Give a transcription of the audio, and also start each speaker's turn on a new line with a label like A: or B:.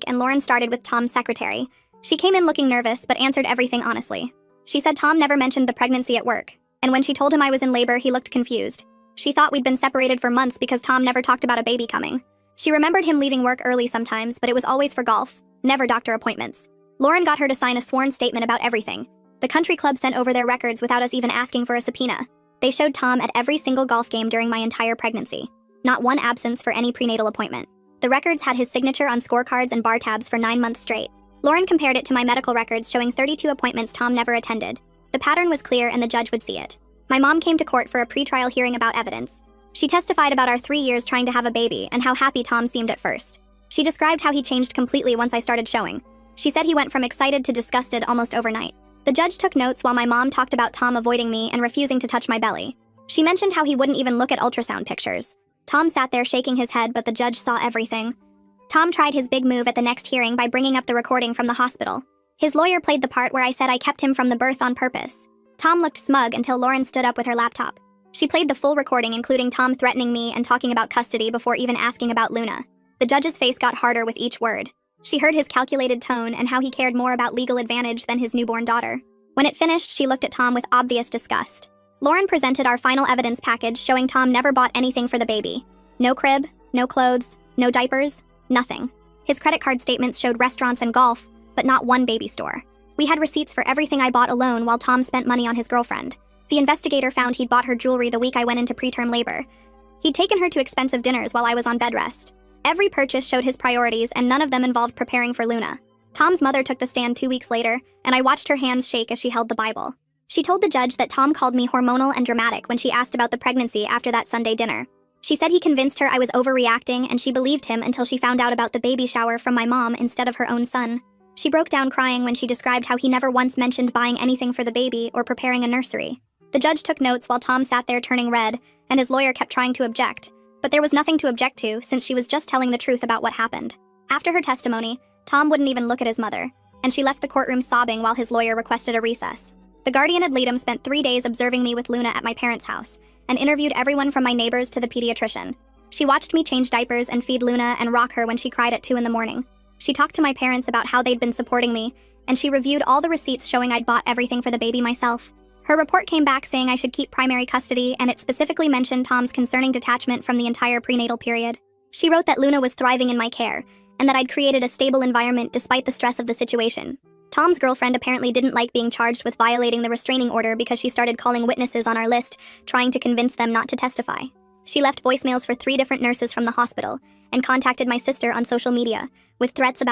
A: and Lauren started with Tom's secretary. She came in looking nervous, but answered everything honestly. She said Tom never mentioned the pregnancy at work, and when she told him I was in labor, he looked confused. She thought we'd been separated for months because Tom never talked about a baby coming. She remembered him leaving work early sometimes, but it was always for golf, never doctor appointments. Lauren got her to sign a sworn statement about everything. The country club sent over their records without us even asking for a subpoena. They showed Tom at every single golf game during my entire pregnancy. Not one absence for any prenatal appointment. The records had his signature on scorecards and bar tabs for 9 months straight. Lauren compared it to my medical records showing 32 appointments Tom never attended. The pattern was clear and the judge would see it. My mom came to court for a pretrial hearing about evidence. She testified about our 3 years trying to have a baby and how happy Tom seemed at first. She described how he changed completely once I started showing. She said he went from excited to disgusted almost overnight. The judge took notes while my mom talked about Tom avoiding me and refusing to touch my belly. She mentioned how he wouldn't even look at ultrasound pictures. Tom sat there shaking his head, but the judge saw everything. Tom tried his big move at the next hearing by bringing up the recording from the hospital. His lawyer played the part where I said I kept him from the birth on purpose. Tom looked smug until Lauren stood up with her laptop. She played the full recording, including Tom threatening me and talking about custody before even asking about Luna. The judge's face got harder with each word. She heard his calculated tone and how he cared more about legal advantage than his newborn daughter. When it finished, she looked at Tom with obvious disgust. Lauren presented our final evidence package showing Tom never bought anything for the baby. No crib, no clothes, no diapers, nothing. His credit card statements showed restaurants and golf, but not one baby store. We had receipts for everything I bought alone while Tom spent money on his girlfriend. The investigator found he'd bought her jewelry the week I went into preterm labor. He'd taken her to expensive dinners while I was on bed rest. Every purchase showed his priorities, and none of them involved preparing for Luna. Tom's mother took the stand 2 weeks later, and I watched her hands shake as she held the Bible. She told the judge that Tom called me hormonal and dramatic when she asked about the pregnancy after that Sunday dinner. She said he convinced her I was overreacting, and she believed him until she found out about the baby shower from my mom instead of her own son. She broke down crying when she described how he never once mentioned buying anything for the baby or preparing a nursery. The judge took notes while Tom sat there turning red, and his lawyer kept trying to object. But there was nothing to object to since she was just telling the truth about what happened. After her testimony, Tom wouldn't even look at his mother, and she left the courtroom sobbing while his lawyer requested a recess. The guardian ad litem spent 3 days observing me with Luna at my parents' house, and interviewed everyone from my neighbors to the pediatrician. She watched me change diapers and feed Luna and rock her when she cried at 2 in the morning. She talked to my parents about how they'd been supporting me, and she reviewed all the receipts showing I'd bought everything for the baby myself. Her report came back saying I should keep primary custody, and it specifically mentioned Tom's concerning detachment from the entire prenatal period. She wrote that Luna was thriving in my care, and that I'd created a stable environment despite the stress of the situation. Tom's girlfriend apparently didn't like being charged with violating the restraining order because she started calling witnesses on our list, trying to convince them not to testify. She left voicemails for 3 different nurses from the hospital, and contacted my sister on social media, with threats about